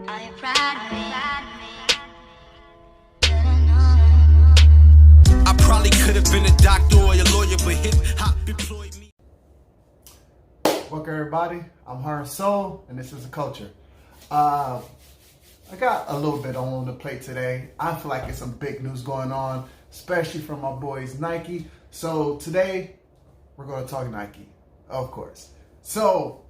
Are you proud of me? I probably could have been a doctor or a lawyer, but hip hop employed me. Welcome everybody, I'm Her Soul, and this is The Culture. I got a little bit on the plate today. I feel like it's some big news going on, especially from my boys Nike. So today, we're going to talk Nike, of course. So,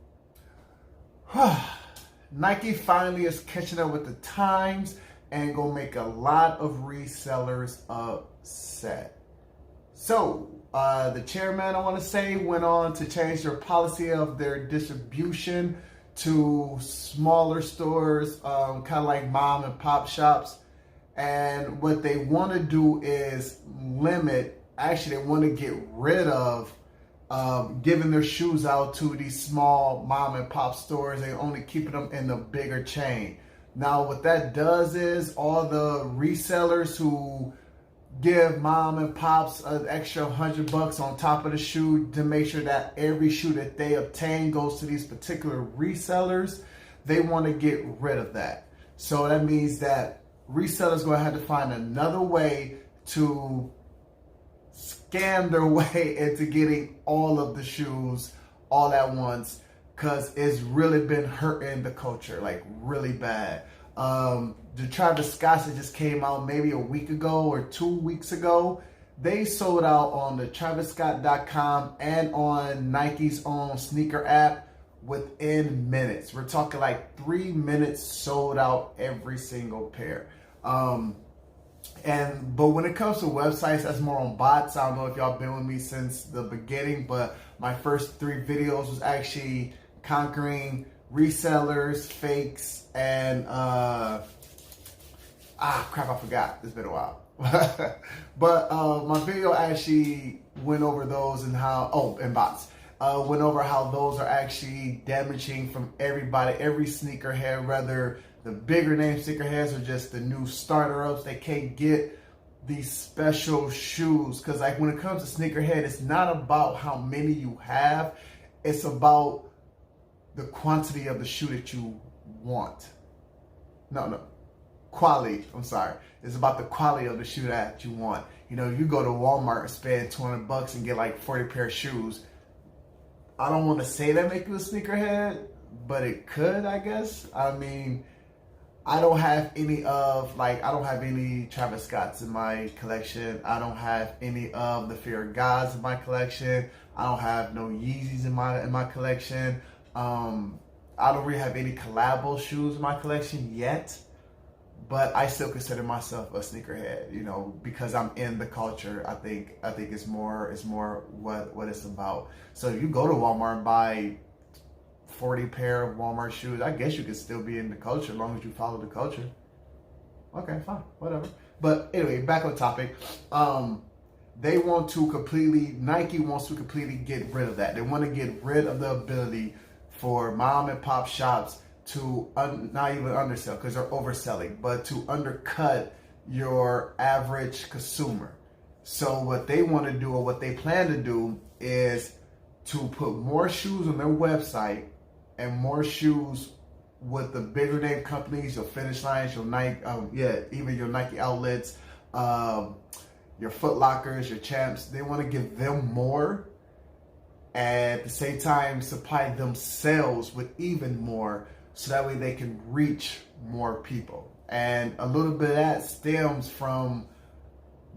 Nike finally is catching up with the times and gonna make a lot of resellers upset. So, the chairman, I want to say, went on to change their policy of their distribution to smaller stores, kind of like mom and pop shops. And what they want to do is limit, actually they want to get rid of giving their shoes out to these small mom and pop stores. They only keeping them in the bigger chain. Now what that does is all the resellers who give mom and pops an extra $100 on top of the shoe to make sure that every shoe that they obtain goes to these particular resellers, they want to get rid of that. So that means that resellers going to have to find another way to scam their way into getting all of the shoes all at once, because it's really been hurting the culture, like really bad. The Travis Scotts that just came out maybe a week ago or 2 weeks ago, they sold out on the TravisScott.com and on Nike's own sneaker app within minutes. We're talking like 3 minutes sold out every single pair. But when it comes to websites, that's more on bots. I don't know if y'all been with me since the beginning, but my first 3 videos was actually conquering resellers, fakes, and crap, I forgot. It's been a while. But my video actually went over those and how, and bots. Went over how those are actually damaging from everybody, every sneakerhead, whether the bigger name sneakerheads or just the new starter-ups. They can't get these special shoes, because like when it comes to sneakerhead, it's not about how many you have. It's about the quantity of the shoe that you want. Quality, I'm sorry. It's about the quality of the shoe that you want. You know, you go to Walmart and spend $200 and get like 40 pair of shoes. I don't want to say that make you a sneakerhead, but it could, I guess. I mean, I don't have any Travis Scotts in my collection. I don't have any of the Fear of Gods in my collection. I don't have no Yeezys in my collection. I don't really have any collabo shoes in my collection yet, but I still consider myself a sneakerhead, you know, because I'm in the culture. I think it's more what it's about. So if you go to Walmart and buy 40 pair of Walmart shoes, I guess you could still be in the culture as long as you follow the culture. Okay, fine, whatever. But anyway, back on topic. Nike wants to completely get rid of that. They want to get rid of the ability for mom and pop shops to not even undersell, because they're overselling, but to undercut your average consumer. So what they want to do, or what they plan to do, is to put more shoes on their website and more shoes with the bigger name companies, your Finish Lines, your Nike, even your Nike outlets, your Foot Lockers, your Champs. They want to give them more, and at the same time supply themselves with even more, so that way they can reach more people. And a little bit of that stems from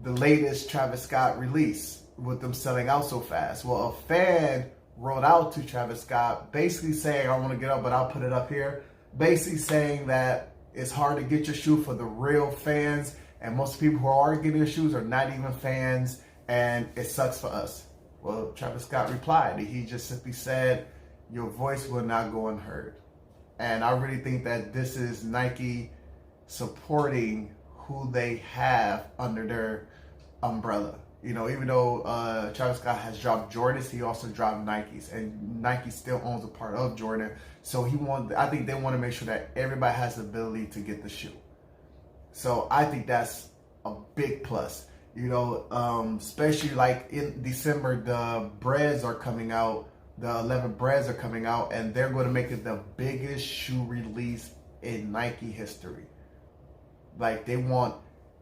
the latest Travis Scott release, with them selling out so fast. Well, a fan wrote out to Travis Scott basically saying, I want to get up, but I'll put it up here, basically saying that it's hard to get your shoe for the real fans, and most people who are getting your shoes are not even fans, and it sucks for us. Well, Travis Scott replied. He just simply said, your voice will not go unheard. And I really think that this is Nike supporting who they have under their umbrella. You know, even though Travis Scott has dropped Jordans, he also dropped Nikes, and Nike still owns a part of Jordan. So I think they want to make sure that everybody has the ability to get the shoe. So I think that's a big plus. You know, especially like in December, the breads are coming out. The 11 breads are coming out, and they're going to make it the biggest shoe release in Nike history. Like they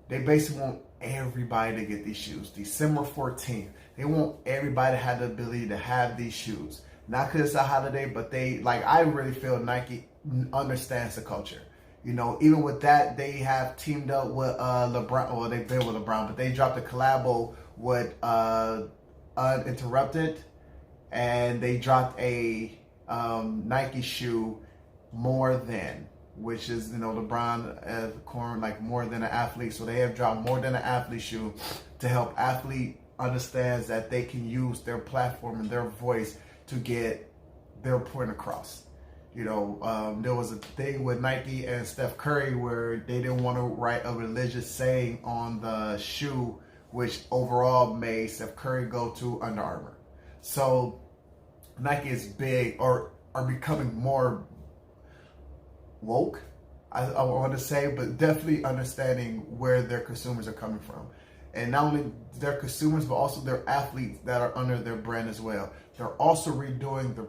basically want everybody to get these shoes. December 14th, they want everybody to have the ability to have these shoes. Not because it's a holiday, but I really feel Nike understands the culture. You know, even with that, they have teamed up with LeBron. Well, they've been with LeBron, but they dropped a collabo with Uninterrupted, and they dropped a Nike shoe, More Than, which is, you know, LeBron as corn, like more than an athlete. So they have dropped More Than an Athlete shoe to help athlete understands that they can use their platform and their voice to get their point across. You know, there was a thing with Nike and Steph Curry where they didn't want to write a religious saying on the shoe, which overall made Steph Curry go to Under Armour. So Nike is big, or are becoming more woke, I want to say, but definitely understanding where their consumers are coming from. And not only their consumers, but also their athletes that are under their brand as well. They're also redoing the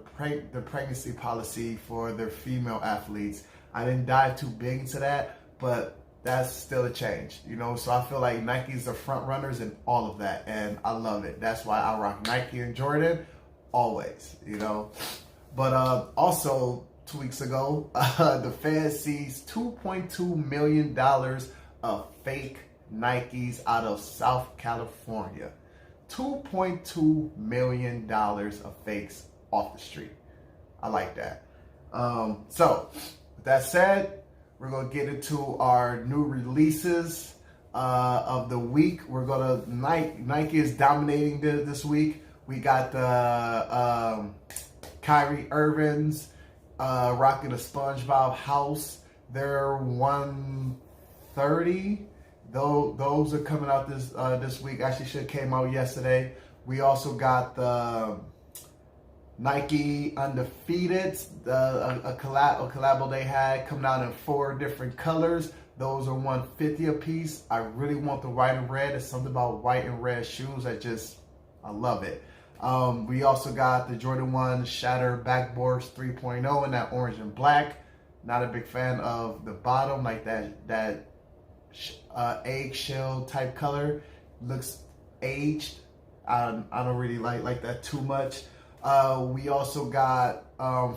pregnancy policy for their female athletes. I didn't dive too big into that, but that's still a change, you know? So I feel like Nike's the front runners in all of that, and I love it. That's why I rock Nike and Jordan always, you know? But also, 2 weeks ago, the Fed seized $2.2 million of fake Nikes out of South California. $2.2 million of fakes off the street. I like that. So, with that said, we're going to get into our new releases of the week. We're going to, Nike is dominating this week. We got the Kyrie Irving's rocking a SpongeBob house. They're 130. Those are coming out this week. Actually, should have came out yesterday. We also got the Nike Undefeated, a collabo they had coming out in 4 different colors. Those are $150 a piece. I really want the white and red. It's something about white and red shoes. I love it. We also got the Jordan 1 Shatter Backboards 3.0 in that orange and black. Not a big fan of the bottom, like that eggshell type color. Looks aged. I don't really like that too much. We also got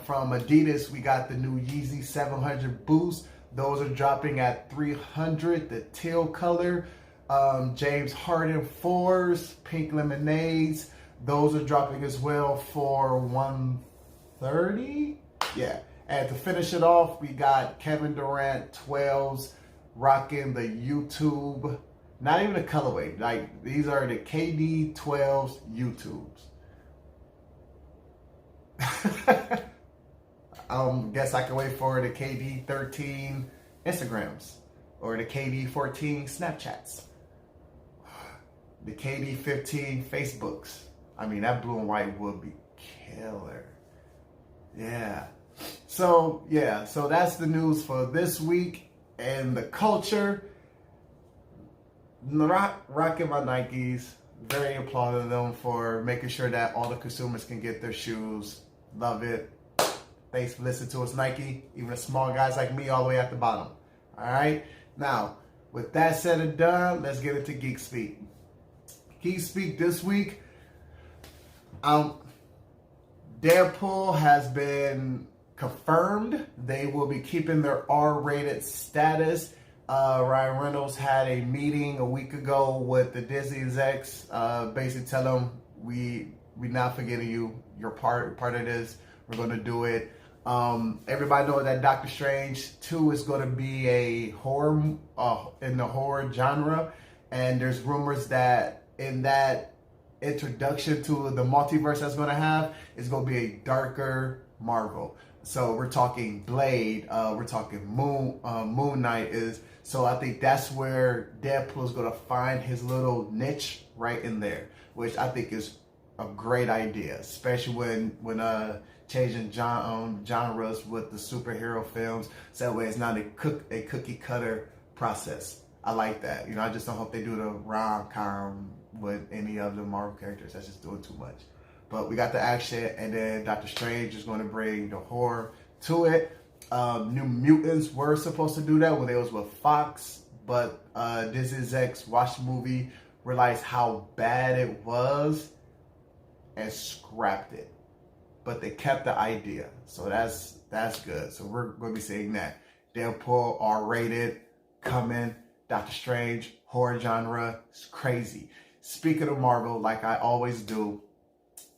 from Adidas, we got the new Yeezy 700 Boost. Those are dropping at $300. The teal color. James Harden 4s, pink lemonades. Those are dropping as well for $130. Yeah. And to finish it off, we got Kevin Durant 12s rocking the YouTube. Not even a colorway. Like, these are the KD 12s YouTubes. Guess I can wait for the KD 13 Instagrams or the KD 14 Snapchats, the KD 15 Facebooks. I mean, that blue and white would be killer. Yeah. So that's the news for this week and the culture. Rocking my Nikes. Very applauding them for making sure that all the consumers can get their shoes. Love it. Thanks for listening to us, Nike. Even the small guys like me all the way at the bottom. All right? Now, with that said and done, let's get into Geek Speak. Geek Speak this week. Deadpool has been confirmed. They will be keeping their R-rated status. Ryan Reynolds had a meeting a week ago with the Disney execs, basically tell them we're not forgetting you. You're part of this. We're going to do it. Everybody knows that Doctor Strange 2 is going to be a horror in the horror genre, and there's rumors that in that introduction to the multiverse that's going to have is going to be a darker Marvel. So we're talking Blade, we're talking Moon Knight is. So I think that's where Deadpool is going to find his little niche right in there, which I think is a great idea, especially when changing genres with the superhero films. So that way it's not a cookie cutter process. I like that. You know, I just don't hope they do the rom-com with any of the Marvel characters. That's just doing too much. But we got the action, and then Doctor Strange is going to bring the horror to it. New Mutants were supposed to do that when they was with Fox, but Disney execs watched the movie, realized how bad it was, and scrapped it. But they kept the idea, so that's good. So we're going to be seeing that. Deadpool, R-rated, coming. Doctor Strange, horror genre, it's crazy. Speaking of Marvel, like I always do,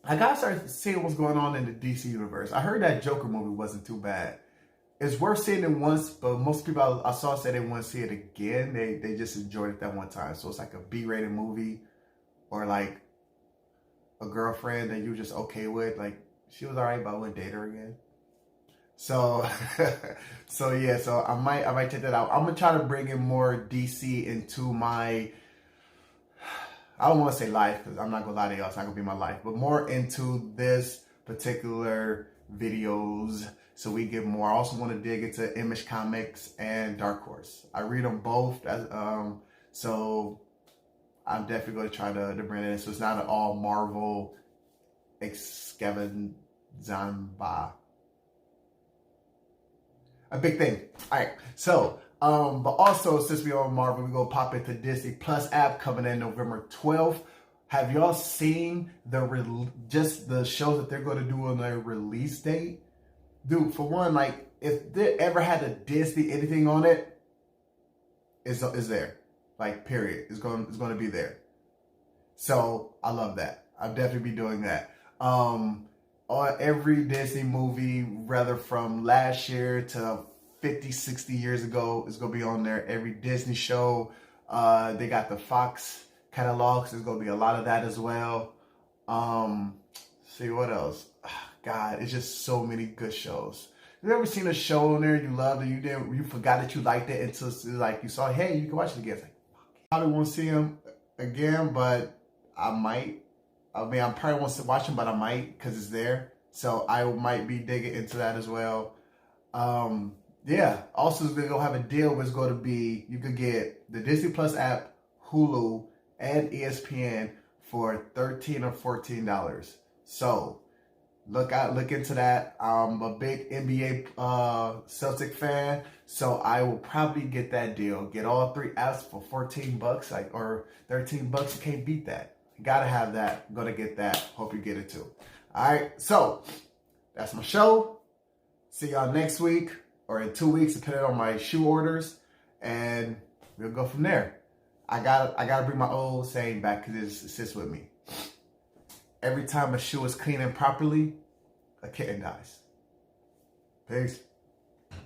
I gotta start seeing what's going on in the DC universe. I heard that Joker movie wasn't too bad. It's worth seeing it once, but most people I saw say they want to see it again. They just enjoyed it that one time. So it's like a B-rated movie, or like a girlfriend that you were just okay with. Like she was alright, but I wouldn't date her again. So, so yeah, so I might check that out. I'm gonna try to bring in more DC into my, I don't want to say life because I'm not gonna lie to y'all, it's not gonna be my life, but more into this particular videos so we get more. I also want to dig into Image Comics and Dark Horse. I read them both, so I'm definitely going to try to bring it in. So it's not an all Marvel extravaganza. A big thing. All right. So, but also since we are on Marvel, we go pop into Disney Plus app coming in November 12th. Have y'all seen just the shows that they're going to do on their release date? Dude, for one, like if they ever had a Disney anything on it, is there. Like period. It's going to be there. So I love that. I'll definitely be doing that. On every Disney movie, rather from last year to 50, 60 years ago, is going to be on there. Every Disney show, they got the Fox catalogs. There's going to be a lot of that as well. See what else? God, it's just so many good shows. You ever seen a show on there you loved and you forgot that you liked it until like you saw, hey, you can watch it again. It's like, probably won't see him again, but I might. I mean, I probably won't watch him, but I might because it's there. So I might be digging into that as well. Yeah. Also, they're gonna have a deal where it's going to be you could get the Disney Plus app, Hulu, and ESPN for $13 or $14. So look into that. I'm a big NBA Celtic fan, so I will probably get that deal. Get all 3 apps for $14, like or $13. You can't beat that. Gotta have that. Gonna get that. Hope you get it too. All right. So that's my show. See y'all next week or in 2 weeks, depending on my shoe orders, and we'll go from there. I gotta bring my old saying back because it sits with me. Every time a shoe is cleaned properly, a kitten dies. Peace.